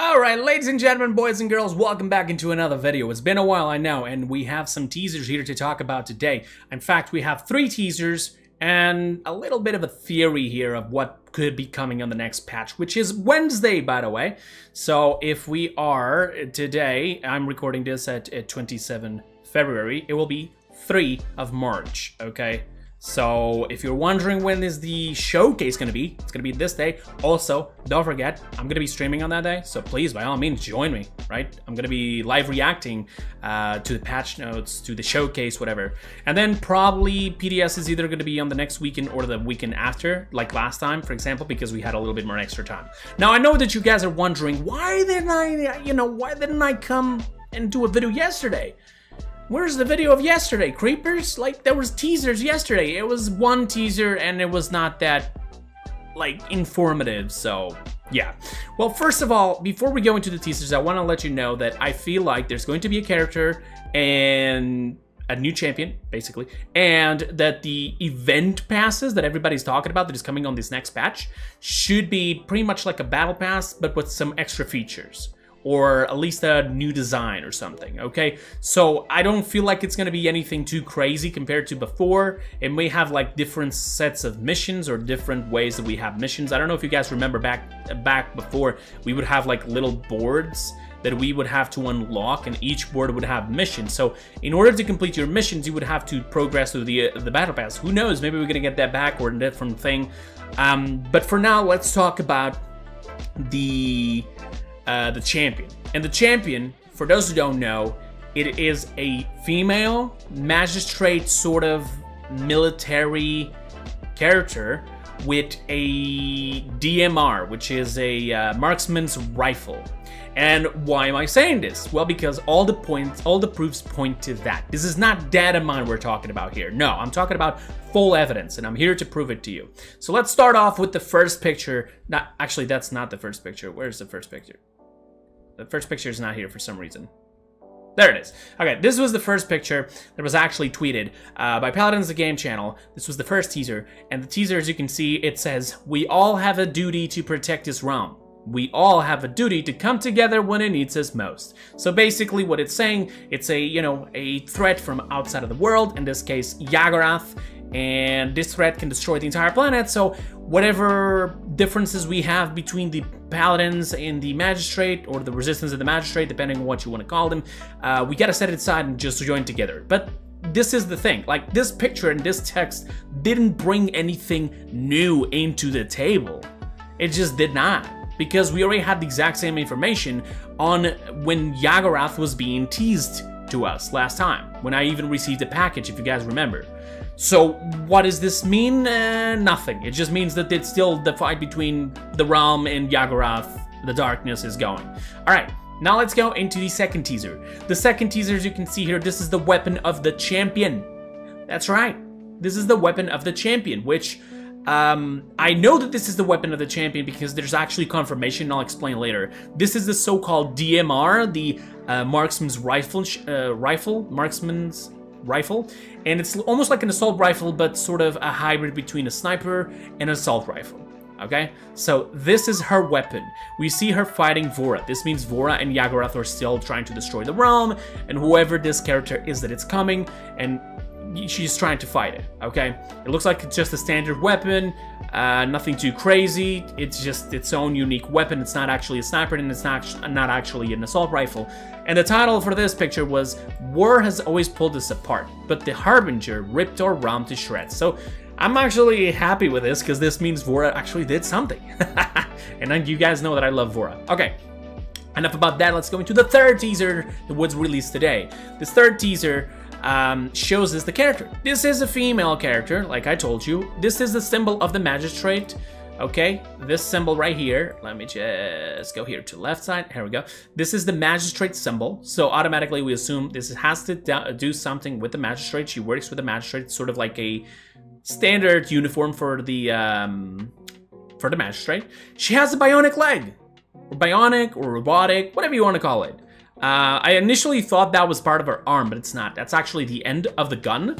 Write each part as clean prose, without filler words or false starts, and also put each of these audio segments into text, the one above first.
Alright, ladies and gentlemen, boys and girls, welcome back into another video. It's been a while, I know, and we have some teasers here to talk about today. In fact, we have 3 teasers and a little bit of a theory here of what could be coming on the next patch, which is Wednesday, by the way. So if we are today, I'm recording this at 27 February, it will be 3 of March, okay? So if you're wondering when is the showcase gonna be, it's gonna be this day. Also, don't forget, I'm gonna be streaming on that day, so please, by all means, join me, right? I'm gonna be live reacting to the patch notes, to the showcase, whatever. And then probably PDS is either gonna be on the next weekend or the weekend after, like last time, for example, because we had a little bit more extra time. Now, I know that you guys are wondering, why didn't I come and do a video yesterday? Where's the video of yesterday, Kreepers? Like, there was teasers yesterday. It was one teaser and it was not that, like, informative, so yeah. Well, first of all, before we go into the teasers, I want to let you know that I feel like there's going to be a character and a new champion, basically, and that the event passes that everybody's talking about that is coming on this next patch should be pretty much like a battle pass, but with some extra features. Or at least a new design or something, okay? So I don't feel like it's gonna be anything too crazy compared to before. It may have like different sets of missions or different ways that we have missions. I don't know if you guys remember back before, we would have like little boards that we would have to unlock, and each board would have missions. So in order to complete your missions, you would have to progress through the battle pass. Who knows, maybe we're gonna get that back or a different thing. But for now, let's talk about the champion. And the champion, for those who don't know, it is a female magistrate sort of military character with a DMR, which is a marksman's rifle. And why am I saying this? Well, because all the proofs point to that. This is not data mine we're talking about here. No, I'm talking about full evidence, and I'm here to prove it to you. So let's start off with the first picture. Actually, that's not the first picture. Where's the first picture? The first picture is not here for some reason. There it is. Okay, this was the first picture that was actually tweeted by Paladins the Game channel. This was the first teaser, and the teaser, as you can see, it says, "We all have a duty to protect this realm. We all have a duty to come together when it needs us most." So basically what it's saying, it's a threat from outside of the world, in this case Yaggorath, and this threat can destroy the entire planet. So whatever differences we have between the Paladins and the Magistrate, or the Resistance of the Magistrate, depending on what you want to call them, we gotta set it aside and just join together. But this is the thing, like, this picture and this text didn't bring anything new into the table. It just did not. Because we already had the exact same information on when Yaggorath was being teased to us last time, when I even received a package, if you guys remember. So what does this mean? Nothing. It just means that it's still the fight between the realm and Yaggorath. The darkness is going. Alright, now let's go into the second teaser. The second teaser, as you can see here, this is the weapon of the champion. That's right. This is the weapon of the champion, which I know that this is the weapon of the champion because there's actually confirmation, and I'll explain later. This is the so-called DMR, the marksman's rifle, and it's almost like an assault rifle, but sort of a hybrid between a sniper and an assault rifle. Okay, so this is her weapon. We see her fighting Vora. This means Vora and Yaggorath are still trying to destroy the realm, and whoever this character is that it's coming, and she's trying to fight it, okay? It looks like it's just a standard weapon, nothing too crazy. It's just its own unique weapon. It's not actually a sniper, and it's not actually an assault rifle. And the title for this picture was, "War has always pulled us apart, but the Harbinger ripped our realm to shreds." So I'm actually happy with this, because this means Vora actually did something. And then you guys know that I love Vora. Okay, enough about that. Let's go into the third teaser that was released today. This third teaser shows us the character. This is a female character, like I told you. This is the symbol of the Magistrate, okay? This symbol right here. Let me just go here to the left side. Here we go. This is the Magistrate symbol, so automatically we assume this has to do something with the Magistrate. She works with the Magistrate, sort of like a standard uniform for the Magistrate. She has a bionic leg, or bionic, or robotic, whatever you want to call it. I initially thought that was part of her arm, but it's not. That's actually the end of the gun,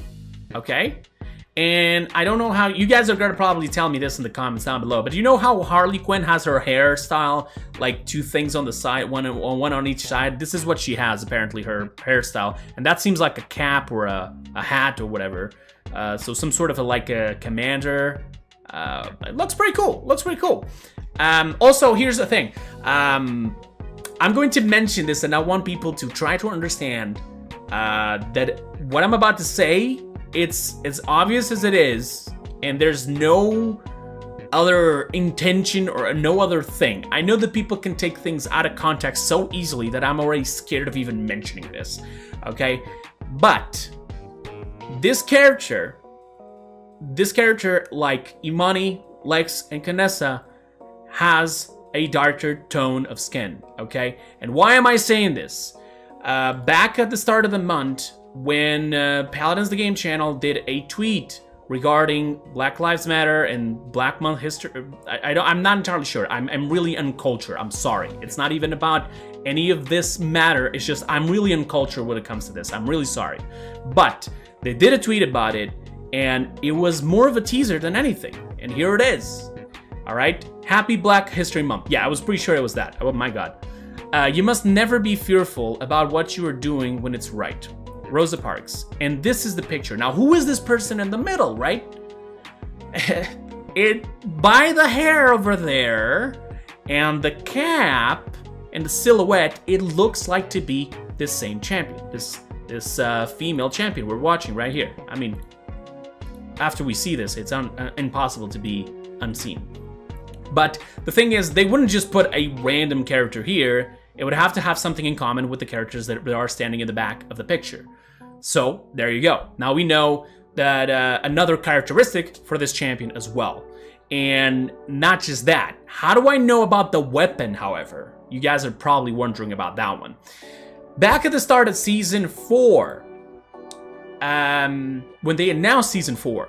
okay? And I don't know how, you guys are gonna probably tell me this in the comments down below, but you know how Harley Quinn has her hairstyle, like 2 things on the side, one on each side? This is what she has, apparently, her hairstyle. And that seems like a cap or a hat or whatever. So some sort of like a commander. It looks pretty cool, looks pretty cool. Also, here's the thing. I'm going to mention this, and I want people to try to understand that what I'm about to say, it's as obvious as it is, and there's no other intention or no other thing. I know that people can take things out of context so easily that I'm already scared of even mentioning this, okay? But this character, like Imani, Lex, and Kanessa, has a darker tone of skin, okay? And why am I saying this? Back at the start of the month, when Paladins the Game channel did a tweet regarding Black Lives Matter and Black Month history, I'm not entirely sure. I'm really uncultured. I'm sorry. It's not even about any of this matter. It's just I'm really uncultured when it comes to this. I'm really sorry. But they did a tweet about it, and it was more of a teaser than anything. And here it is. All right? Happy Black History Month. Yeah, I was pretty sure it was that. Oh my God. You must never be fearful about what you are doing when it's right. Rosa Parks. And this is the picture. Now, who is this person in the middle, right? By the hair over there and the cap and the silhouette, it looks like to be this same champion. This female champion we're watching right here. I mean, after we see this, it's impossible to be unseen. But the thing is, they wouldn't just put a random character here. It would have to have something in common with the characters that are standing in the back of the picture. So, there you go. Now we know that another characteristic for this champion as well. And not just that. How do I know about the weapon, however? You guys are probably wondering about that one. Back at the start of Season 4, when they announced Season 4,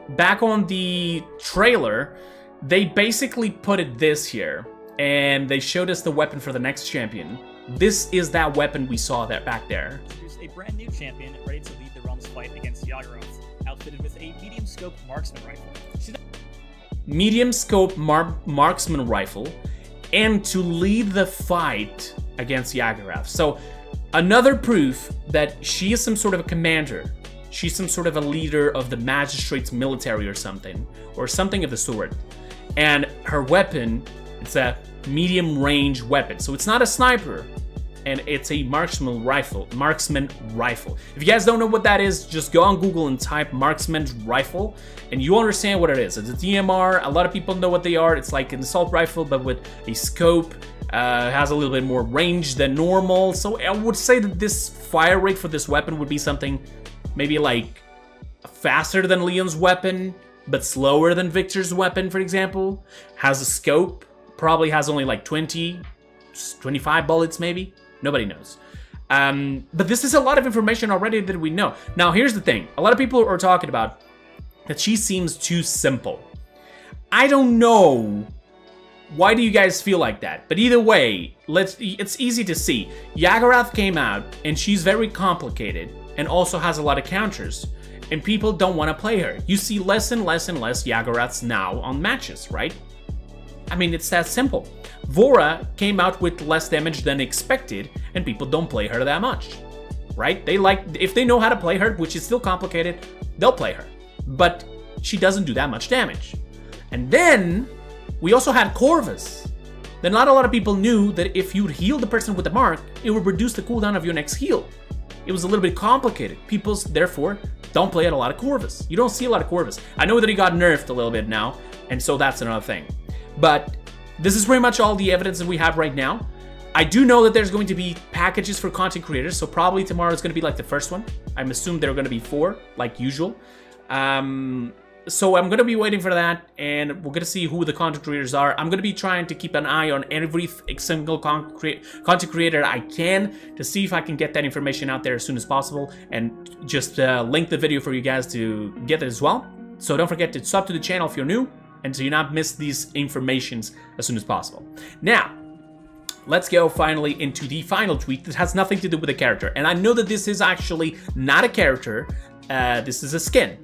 back on the trailer, they basically put it this here, and they showed us the weapon for the next champion. This is that weapon we saw there back there. Introduce a brand new champion ready to lead the realm's fight against Yagharoth, outfitted with a medium-scope marksman rifle. Medium-scope marksman rifle, and to lead the fight against Yagharoth. So, another proof that she is some sort of a commander. She's some sort of a leader of the magistrate's military or something of the sort. And her weapon, it's a medium-range weapon. So it's not a sniper, and it's a marksman rifle. If you guys don't know what that is, just go on Google and type marksman rifle, and you understand what it is. It's a DMR. A lot of people know what they are. It's like an assault rifle, but with a scope. Has a little bit more range than normal. So I would say that this fire rate for this weapon would be something maybe like faster than Leon's weapon, but slower than Victor's weapon, for example. Has a scope, probably has only like 20, 25 bullets maybe. Nobody knows. But this is a lot of information already that we know. Now, here's the thing. A lot of people are talking about that she seems too simple. I don't know. Why do you guys feel like that? But either way, it's easy to see. Yagharoth came out, and she's very complicated, and also has a lot of counters. And people don't want to play her. You see less and less and less Yagharoths now on matches, right? I mean, it's that simple. Vora came out with less damage than expected, and people don't play her that much, right? If they know how to play her, which is still complicated, they'll play her. But she doesn't do that much damage. And then we also had Corvus. Then not a lot of people knew that if you'd heal the person with the mark, it would reduce the cooldown of your next heal. It was a little bit complicated. People, therefore, don't play a lot of Corvus. You don't see a lot of Corvus. I know that he got nerfed a little bit now, and so that's another thing. But this is pretty much all the evidence that we have right now. I do know that there's going to be packages for content creators, so probably tomorrow is going to be like the first one. I'm assuming there are going to be 4, like usual. So I'm going to be waiting for that, and we're going to see who the content creators are. I'm going to be trying to keep an eye on every single content creator I can to see if I can get that information out there as soon as possible, and just link the video for you guys to get it as well. So don't forget to sub to the channel if you're new, and so you not miss these informations as soon as possible. Now, let's go finally into the final tweet that has nothing to do with a character. And I know that this is actually not a character, this is a skin.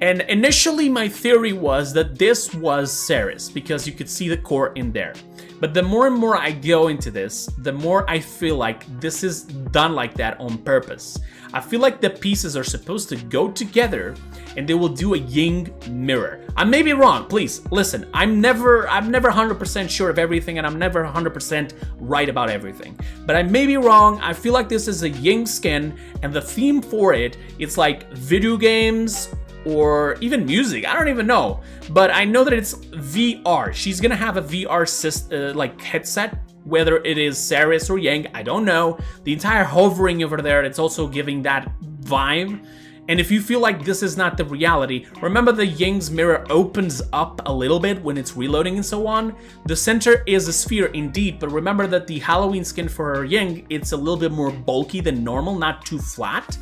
And initially my theory was that this was Ceres, because you could see the core in there. But the more and more I go into this, the more I feel like this is done like that on purpose. I feel like the pieces are supposed to go together and they will do a yin mirror. I may be wrong, please listen. I'm never 100% sure of everything, and I'm never 100% right about everything. But I may be wrong. I feel like this is a yin skin, and the theme for it, it's like video games or even music. I don't even know, but I know that it's VR. She's gonna have a VR like headset, whether it is Ceres or Yang, I don't know. The entire hovering over there, it's also giving that vibe. And if you feel like this is not the reality, remember the Ying's mirror opens up a little bit when it's reloading and so on. The center is a sphere indeed, but remember that the Halloween skin for Ying, it's a little bit more bulky than normal, not too flat.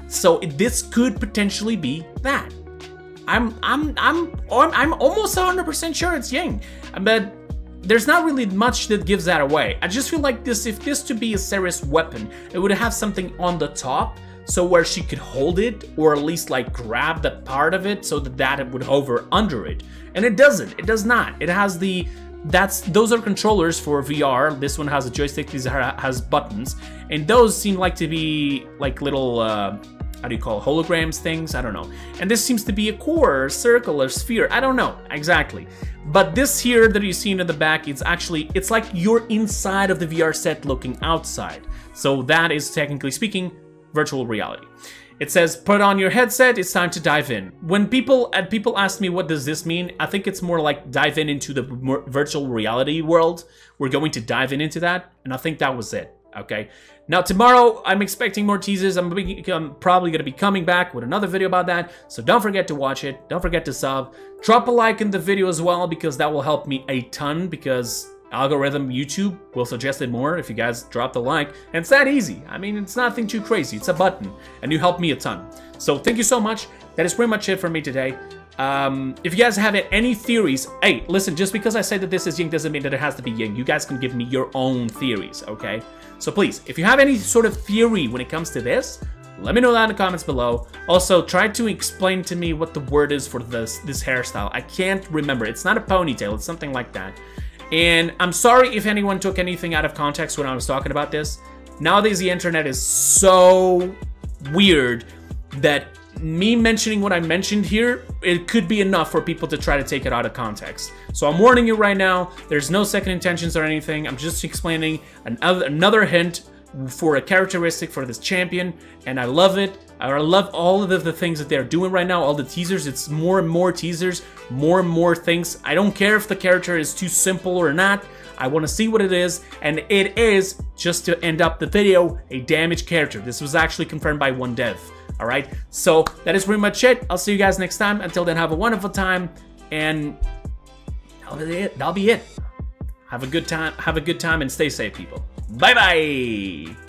So this could potentially be that. I'm almost 100% sure it's Ying, but there's not really much that gives that away. I just feel like this, if this to be a Ceres weapon, it would have something on the top, so where she could hold it, or at least like grab that part of it, so that it would hover under it. And it doesn't. It does not. It has the. Those are controllers for VR. This one has a joystick. This has buttons, and those seem like to be like little. How do you call it? Holograms things? I don't know. And this seems to be a core, or circle, or sphere. I don't know exactly. But this here that you see in the back, it's like you're inside of the VR set looking outside. So that is, technically speaking, virtual reality. It says, put on your headset, it's time to dive in. When people ask me what does this mean, I think it's more like dive into the virtual reality world. We're going to dive into that, and I think that was it. Okay, now tomorrow I'm expecting more teasers. I'm probably going to be coming back with another video about that, so don't forget to watch it. Don't forget to sub. Drop a like in the video as well, because that will help me a ton, because algorithm YouTube will suggest it more if you guys drop the like. And it's that easy. I mean, it's nothing too crazy. It's a button, and you help me a ton. So thank you so much. That is pretty much it for me today. If you guys have any theories, hey, listen, just because I say that this is Ying doesn't mean that it has to be Ying. You guys can give me your own theories, okay? So please, if you have any sort of theory when it comes to this, let me know that in the comments below. Also, try to explain to me what the word is for this hairstyle. I can't remember. It's not a ponytail. It's something like that. And I'm sorry if anyone took anything out of context when I was talking about this. Nowadays, the internet is so weird that me mentioning what I mentioned here, it could be enough for people to try to take it out of context. So I'm warning you right now, there's no second intentions or anything. I'm just explaining another hint for a characteristic for this champion, and I love it. I love all of the things that they're doing right now, all the teasers. It's more and more teasers, more and more things. I don't care if the character is too simple or not. I want to see what it is, and it is, just to end up the video, a damaged character. This was actually confirmed by one dev. Alright, so that is pretty much it. I'll see you guys next time. Until then, have a wonderful time, and that'll be it. Have a good time and stay safe, people. Bye-bye!